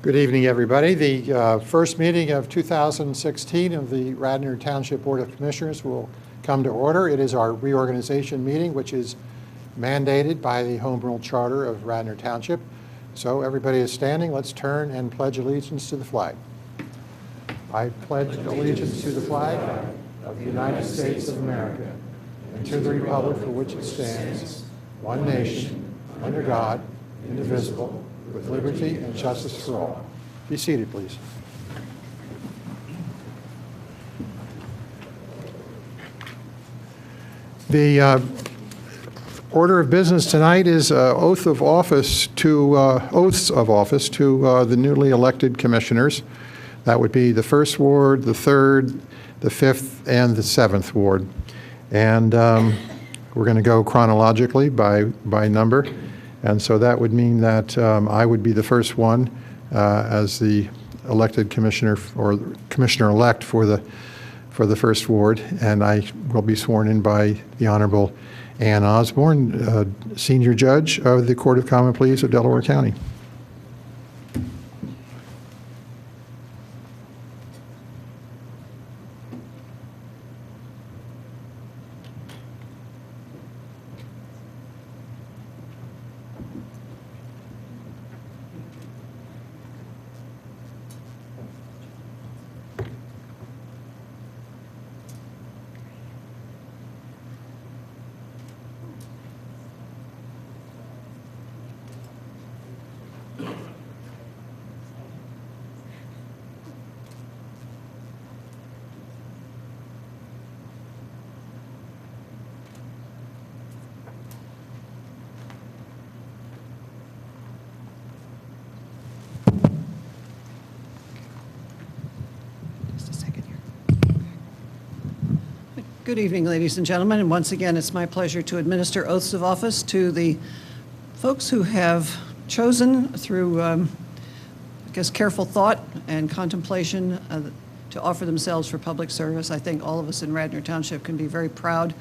Good evening, everybody. The first meeting of 2016 of the Radnor Township Board of Commissioners will come to order. It is our reorganization meeting, which is mandated by the Home Rule Charter of Radnor Township. So everybody is standing. Let's turn and pledge allegiance to the flag. I pledge allegiance to the flag of the United States of America and to the republic for which it stands, one nation, under God, indivisible, with liberty and justice for all. Be seated, please. The order of business tonight is oaths of office to the newly elected commissioners. That would be the 1st Ward, the 3rd, the 5th, and the 7th Ward. And we're going to go chronologically by number. And so that would mean that I would be the first one as the elected commissioner or commissioner-elect for the 1st Ward, and I will be sworn in by the Honorable Ann Osborne, Senior Judge of the Court of Common Pleas of Delaware County. Good evening, ladies and gentlemen, and once again, it's my pleasure to administer oaths of office to the folks who have chosen through, I guess, careful thought and contemplation to offer themselves for public service. I think all of us in Radnor Township can be very proud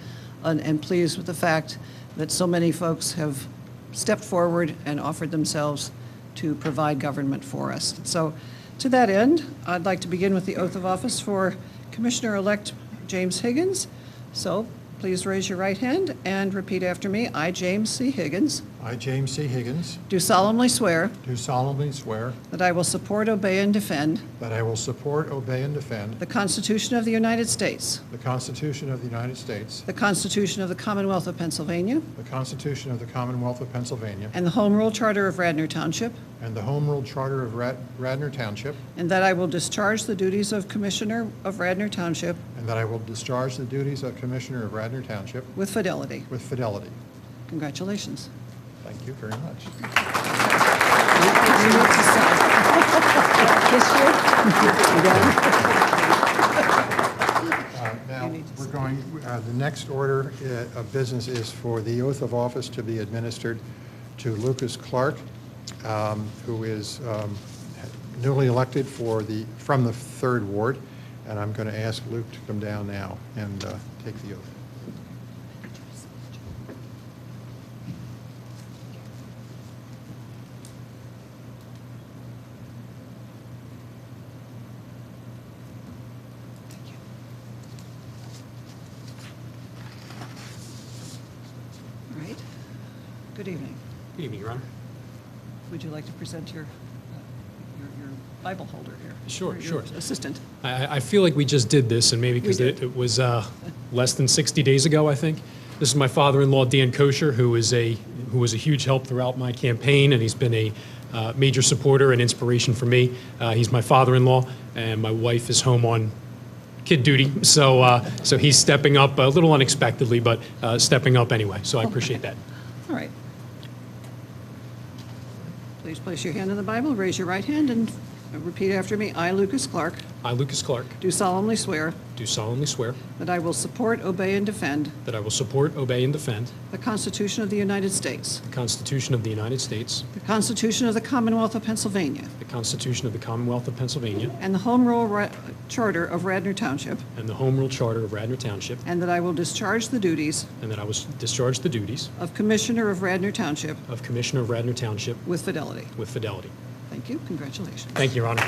and pleased with the fact that so many folks have stepped forward and offered themselves to provide government for us. So to that end, I'd like to begin with the oath of office for Commissioner-elect James Higgins. So please raise your right hand and repeat after me. I, James C. Higgins, I, James C. Higgins, do solemnly swear do solemnly swear that I will support, obey, and defend that I will support, obey, and defend the Constitution of the United States, the Constitution of the United States, the Constitution of the Commonwealth of Pennsylvania, the Constitution of the Commonwealth of Pennsylvania, and the Home Rule Charter of Radnor Township, and the Home Rule Charter of Radnor Township, and that I will discharge the duties of Commissioner of Radnor Township and that I will discharge the duties of Commissioner of Radnor Township with fidelity. with fidelity. Congratulations. Thank you very much. You need to sign. Now, we're going, the next order of business is for the oath of office to be administered to Lucas Clark, who is newly elected from the 3rd Ward, and I'm going to ask Luke to come down now and take the oath. All right. Good evening. Good evening, Your Honor. Would you like to present your Bible holder here? Sure, Your sure. Assistant. I feel like we just did this, and maybe because it was less than 60 days ago, I think. This is my father-in-law, Dan Kosher, who was a huge help throughout my campaign, and he's been a major supporter and inspiration for me. He's my father-in-law, and my wife is home on kid duty, so he's stepping up a little unexpectedly, but stepping up anyway. So I appreciate that. All right. Please place your hand on the Bible, raise your right hand, and repeat after me. I, Lucas Clark, I, Lucas Clark, do solemnly swear do solemnly swear that I will support, obey, and defend that I will support, obey, and defend the Constitution of the United States, the Constitution of the United States, the Constitution of the Commonwealth of Pennsylvania, the Constitution of the Commonwealth of Pennsylvania, and the Home Rule Charter of Radnor Township, and the Home Rule Charter of Radnor Township, and that I will discharge the duties and that I will discharge the duties of Commissioner of Radnor Township of Commissioner of Radnor Township with fidelity. with fidelity. Thank Thank you. Congratulations. Thank you, Your Honor.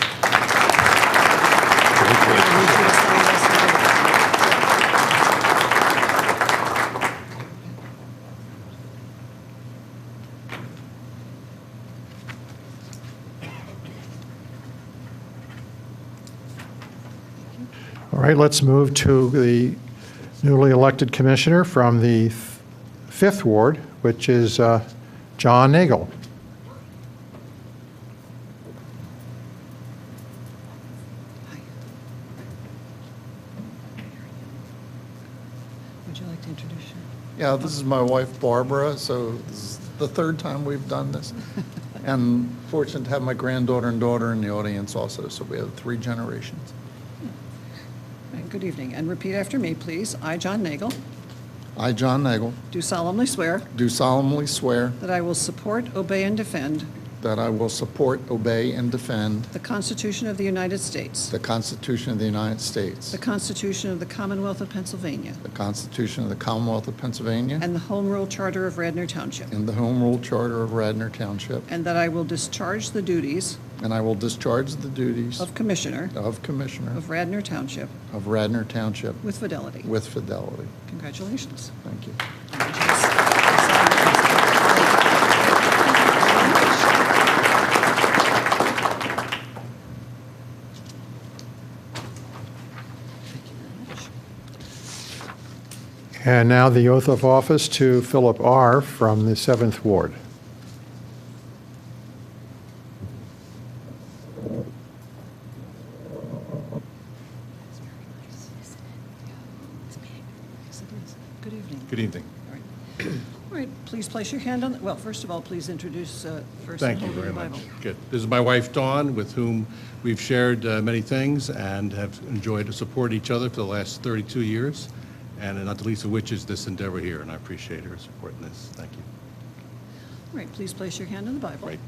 All right, let's move to the newly elected commissioner from the 5th Ward, which is John Nagle. Hi. Would you like to introduce your? Yeah, this is my wife Barbara, so this is the 3rd time we've done this. And fortunate to have my granddaughter and daughter in the audience also, so we have 3 generations. Right, good evening, and repeat after me, please. I, John Nagle, I, John Nagle, do solemnly swear do solemnly swear that I will support, obey, and defend that I will support, obey, and defend the Constitution of the United States, the Constitution of the United States, the Constitution of the Commonwealth of Pennsylvania, the Constitution of the Commonwealth of Pennsylvania, and the Home Rule Charter of Radnor Township, and the Home Rule Charter of Radnor Township, and that I will discharge the duties and I will discharge the duties of Commissioner of Commissioner of Radnor Township of Radnor Township with fidelity. with fidelity. Congratulations. Thank you. And now the oath of office to Philip R. from the 7th Ward. Good evening. Good evening. All right. All right, please place your hand on, well, first of all, please introduce first and Thank you hold the very Bible. much. Good. This is my wife, Dawn, with whom we've shared many things and have enjoyed to support each other for the last 32 years, and not the least of which is this endeavor here, and I appreciate her support in this. Thank you. All right, please place your hand on the Bible. Right.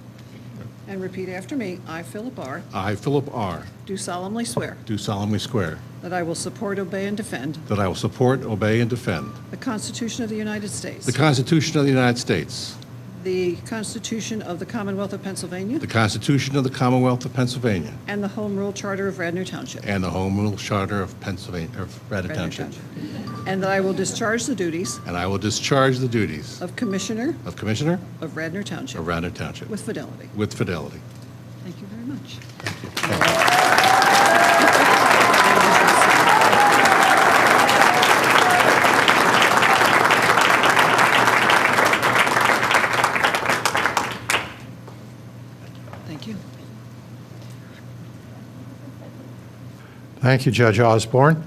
And repeat after me. I, Philip R., I, Philip R., do solemnly swear do solemnly swear that I will support, obey, and defend that I will support, obey, and defend the Constitution of the United States, the Constitution of the United States, the Constitution of the Commonwealth of Pennsylvania, the Constitution of the Commonwealth of Pennsylvania, and the Home Rule Charter of Radnor Township. and the Home Rule Charter of Pennsylvania, of Radnor Township. And that I will discharge the duties And I will discharge the duties of Commissioner of Commissioner of Radnor Township of Radnor Township with fidelity. with fidelity. Thank you very much. Thank you. Thank you, Judge Osborne.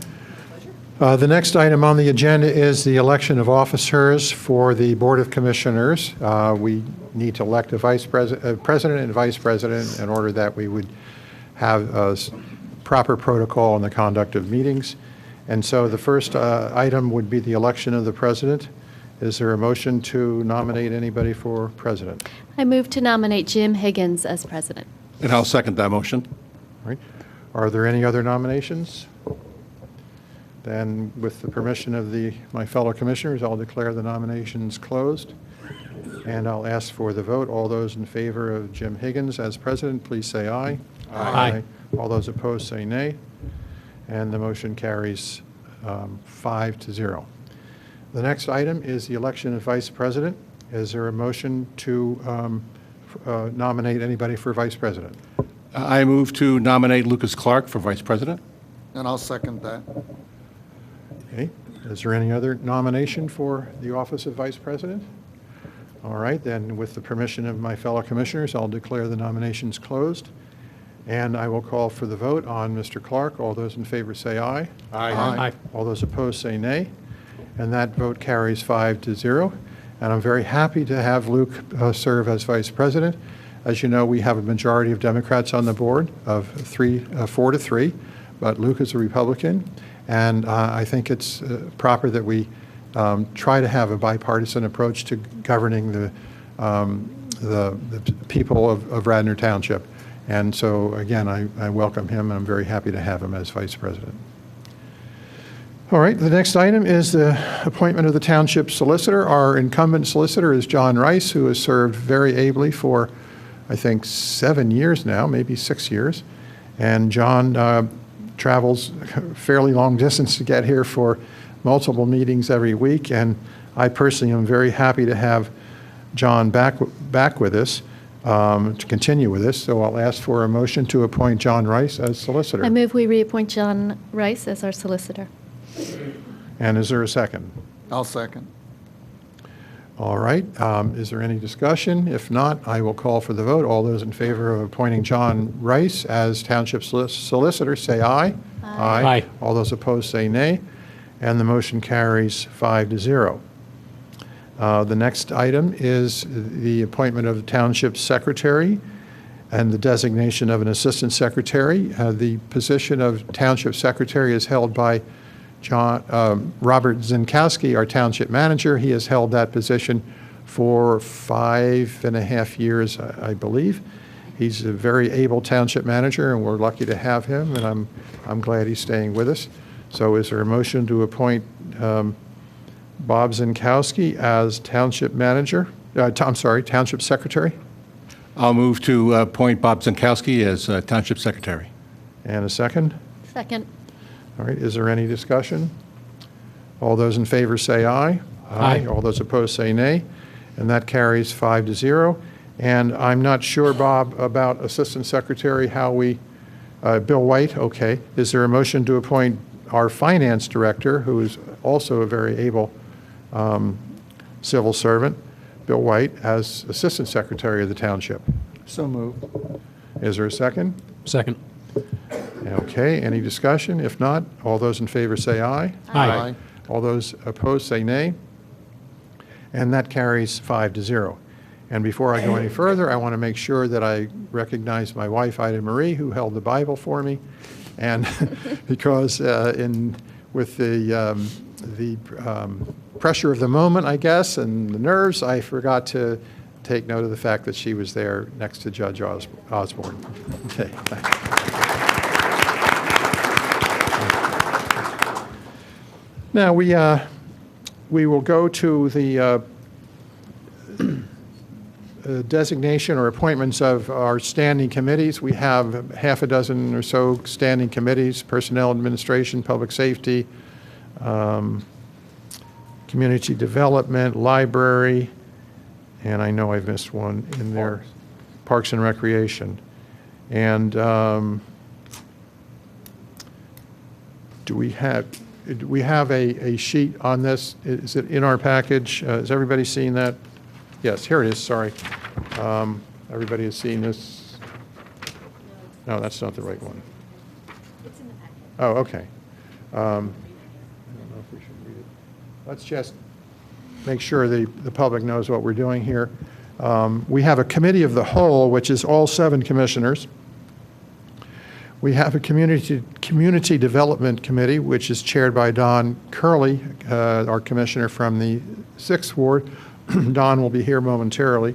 The next item on the agenda is the election of officers for the Board of Commissioners. We need to elect a president and vice president in order that we would have proper protocol in the conduct of meetings. And so the first item would be the election of the president. Is there a motion to nominate anybody for president? I move to nominate Jim Higgins as president. And I'll second that motion. All right. Are there any other nominations? Then, with the permission of my fellow commissioners, I'll declare the nominations closed, and I'll ask for the vote. All those in favor of Jim Higgins as president, please say aye. Aye. All those opposed say nay, and the motion carries 5-0. The next item is the election of vice president. Is there a motion to nominate anybody for vice president? I move to nominate Lucas Clark for vice president. And I'll second that. Okay. Is there any other nomination for the office of vice president? All right, then with the permission of my fellow commissioners, I'll declare the nominations closed, and I will call for the vote on Mr. Clark. All those in favor say aye. Aye. All those opposed say nay, and that vote carries 5-0. And I'm very happy to have Luke serve as vice president. As you know, we have a majority of Democrats on the board of 4-3, but Luke is a Republican. And I think it's proper that we try to have a bipartisan approach to governing the people of Radnor Township. And so, again, I welcome him, and I'm very happy to have him as vice president. All right, the next item is the appointment of the township solicitor. Our incumbent solicitor is John Rice, who has served very ably for I think, 7 years now, maybe 6 years. And John travels fairly long distance to get here for multiple meetings every week. And I personally am very happy to have John back with us to continue with this. So I'll ask for a motion to appoint John Rice as solicitor. I move we reappoint John Rice as our solicitor. And is there a second? I'll second. All right. Is there any discussion? If not, I will call for the vote. All those in favor of appointing John Rice as Township Solicitor, say aye. Aye. All those opposed say nay. And the motion carries 5-0. The next item is the appointment of the Township Secretary and the designation of an Assistant Secretary. The position of Township Secretary is held by Robert Zinkowski, our Township Manager. He has held that position for 5.5 years, I believe. He's a very able Township Manager, and we're lucky to have him, and I'm glad he's staying with us. So is there a motion to appoint Bob Zinkowski as Township Manager? Township Secretary? I'll move to appoint Bob Zinkowski as Township Secretary. And a second? Second. All right, is there any discussion? All those in favor say aye. Aye. All those opposed say nay, and that carries 5-0. And I'm not sure, Bob, about Assistant Secretary, how we, Bill White, okay. Is there a motion to appoint our Finance Director, who is also a very able civil servant, Bill White, as Assistant Secretary of the Township? So moved. Is there a second? Second. Okay, any discussion? If not, all those in favor say aye. Aye. All those opposed say nay. And that carries 5-0. And before I go any further, I want to make sure that I recognize my wife, Ida Marie, who held the Bible for me. And because with the pressure of the moment, I guess, and the nerves, I forgot to take note of the fact that she was there next to Judge Osborne. Okay, thanks. Now, we will go to the designation or appointments of our standing committees. We have half a dozen or so standing committees: Personnel Administration, Public Safety, Community Development, Library, and I know I've missed one in there, Parks and Recreation. And do we have a sheet on this? Is it in our package? Has everybody seen that? Yes, here it is, sorry. Everybody has seen this? No, that's not the right one. It's in the packet. Oh, okay. I don't know if we should read it. Let's just make sure the public knows what we're doing here. We have a committee of the whole, which is all 7 commissioners. We have a community development committee, which is chaired by Don Curley, our commissioner from the 6th Ward. Don will be here momentarily.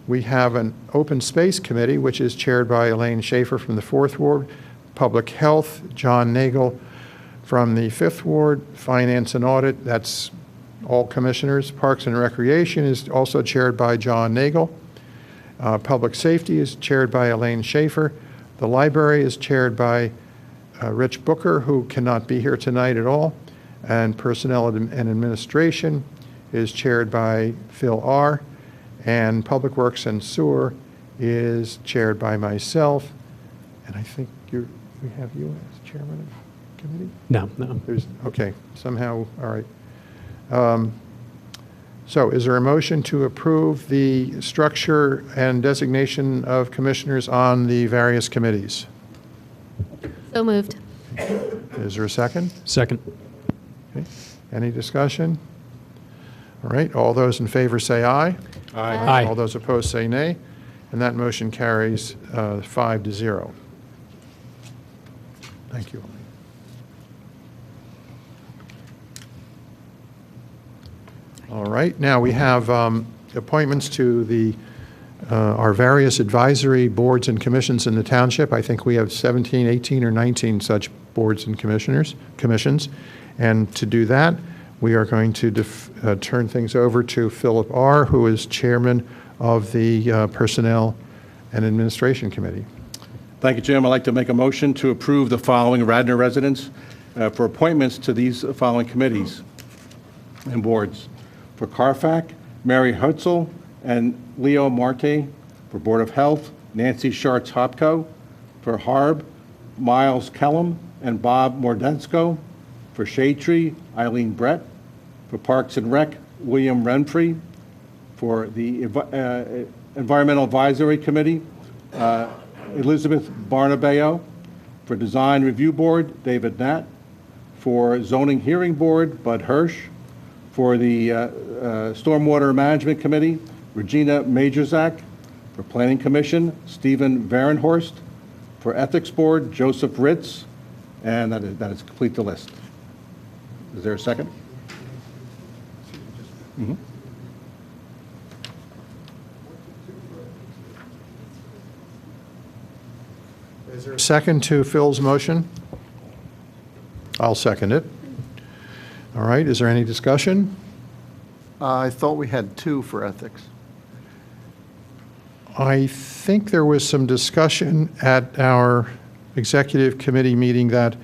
We have an open space committee, which is chaired by Elaine Schaefer from the 4th Ward. Public health, John Nagle from the 5th Ward. Finance and audit, that's all commissioners. Parks and recreation is also chaired by John Nagle. Public safety is chaired by Elaine Schaefer. The library is chaired by Rich Booker, who cannot be here tonight at all. And personnel and administration is chaired by Phil R. And public works and sewer is chaired by myself. And I think we have you as chairman of the committee? No. Okay, somehow, all right. So is there a motion to approve the structure and designation of commissioners on the various committees? So moved. Is there a second? Second. Okay. Any discussion? All right, all those in favor say aye. Aye. All those opposed say nay, and that motion carries 5-0. Thank you. All right, now we have appointments to our various advisory boards and commissions in the township. I think we have 17, 18, or 19 such boards and commissions. And to do that, we are going to turn things over to Philip R., who is chairman of the Personnel and Administration Committee. Thank you, Jim. I'd like to make a motion to approve the following Radnor residents for appointments to these following committees and boards. For Carfax, Mary Hutzel and Leo Marte. For Board of Health, Nancy Schartz-Hopko. For Harb, Miles Kellum and Bob Mordensko. For Shade Tree, Eileen Brett. For Parks and Rec, William Renfrey. For the Environmental Advisory Committee, Elizabeth Barnabeo. For Design Review Board, David Nat. For Zoning Hearing Board, Bud Hirsch. For the Stormwater Management Committee, Regina Majorzak. For Planning Commission, Stephen Varenhorst. For Ethics Board, Joseph Ritz. And that is complete the list. Is there a second? Is there a second to Phil's motion? I'll second it. All right, is there any discussion? I thought we had 2 for ethics. I think there was some discussion at our executive committee meeting that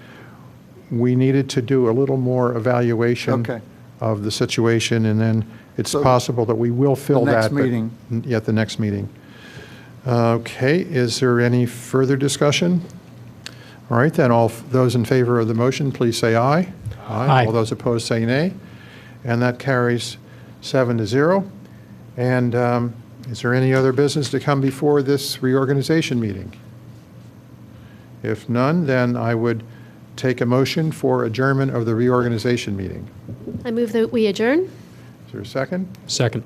we needed to do a little more evaluation Okay. of the situation, and then it's So possible that we will fill the that. next but- meeting. Yeah, at the next meeting. Okay, is there any further discussion? All right, then, all those in favor of the motion, please say aye. Aye. All those opposed say nay, and that carries 7-0. And is there any other business to come before this reorganization meeting? If none, then I would take a motion for adjournment of the reorganization meeting. I move that we adjourn. Is there a second? Second.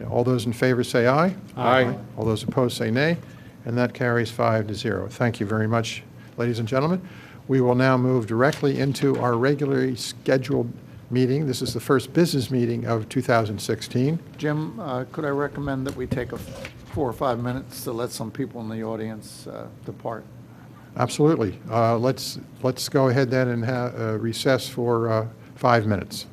All those in favor say aye. Aye. All those opposed say nay, and that carries 5-0. Thank you very much, ladies and gentlemen. We will now move directly into our regularly scheduled meeting. This is the first business meeting of 2016. Jim, could I recommend that we take 4 or 5 minutes to let some people in the audience depart? Absolutely. Let's go ahead then and recess for 5 minutes.